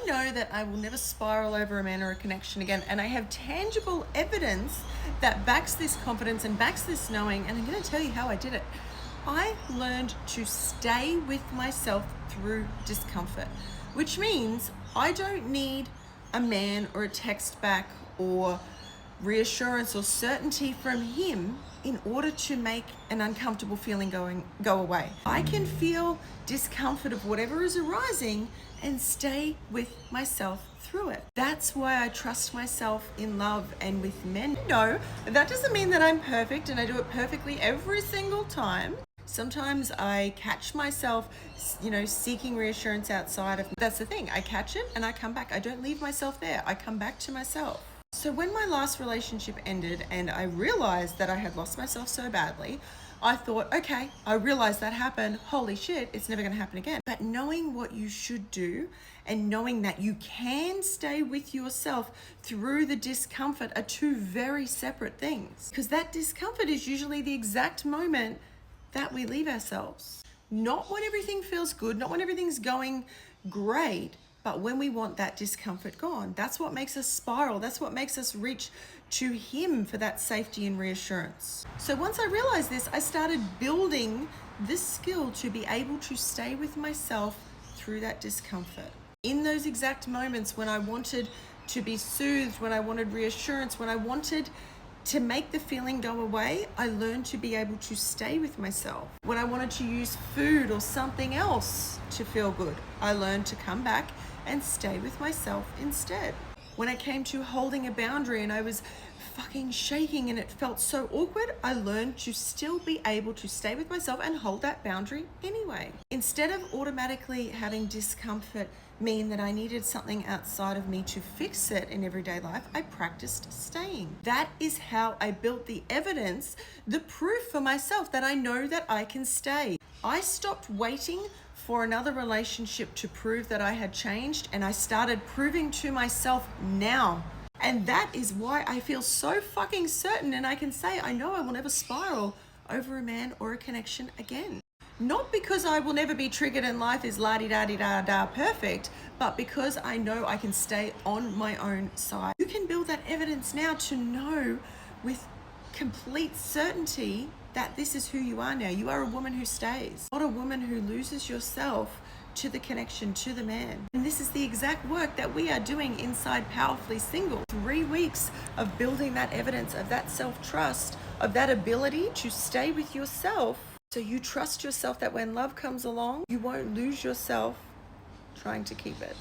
know that I will never spiral over a man or a connection again, and I have tangible evidence that backs this confidence and backs this knowing, and I'm going to tell you how I did it. I learned to stay with myself through discomfort, which means I don't need a man or a text back or reassurance or certainty from him in order to make an uncomfortable feeling go away. I can feel discomfort of whatever is arising and stay with myself through it. That's why I trust myself in love and with men. No, that doesn't mean that I'm perfect and I do it perfectly every single time. Sometimes I catch myself, seeking reassurance outside of me. That's the thing. I catch it and I come back. I don't leave myself there. I come back to myself. So when my last relationship ended and I realized that I had lost myself so badly, I thought, okay, I realized that happened. Holy shit, it's never going to happen again. But knowing what you should do and knowing that you can stay with yourself through the discomfort are two very separate things. Because that discomfort is usually the exact moment that we leave ourselves. Not when everything feels good, not when everything's going great, but when we want that discomfort gone. That's what makes us spiral. That's what makes us reach to him for that safety and reassurance. So once I realized this, I started building this skill to be able to stay with myself through that discomfort. In those exact moments when I wanted to be soothed, when I wanted reassurance, when I wanted to make the feeling go away, I learned to be able to stay with myself. When I wanted to use food or something else to feel good, I learned to come back and stay with myself instead. When it came to holding a boundary and I was fucking shaking and it felt so awkward, I learned to still be able to stay with myself and hold that boundary anyway. Instead of automatically having discomfort mean that I needed something outside of me to fix it in everyday life, I practiced staying. That is how I built the evidence, the proof for myself that I know that I can stay. I stopped waiting for another relationship to prove that I had changed, and I started proving to myself now. And that is why I feel so fucking certain, and I can say I know I will never spiral over a man or a connection again. Not because I will never be triggered and life is la-di-da-di-da-da perfect, but because I know I can stay on my own side. You can build that evidence now to know with complete certainty that this is who you are now. You are a woman who stays, not a woman who loses yourself to the connection, to the man. And this is the exact work that we are doing inside Powerfully Single. 3 weeks of building that evidence, of that self-trust, of that ability to stay with yourself. So you trust yourself that when love comes along, you won't lose yourself trying to keep it.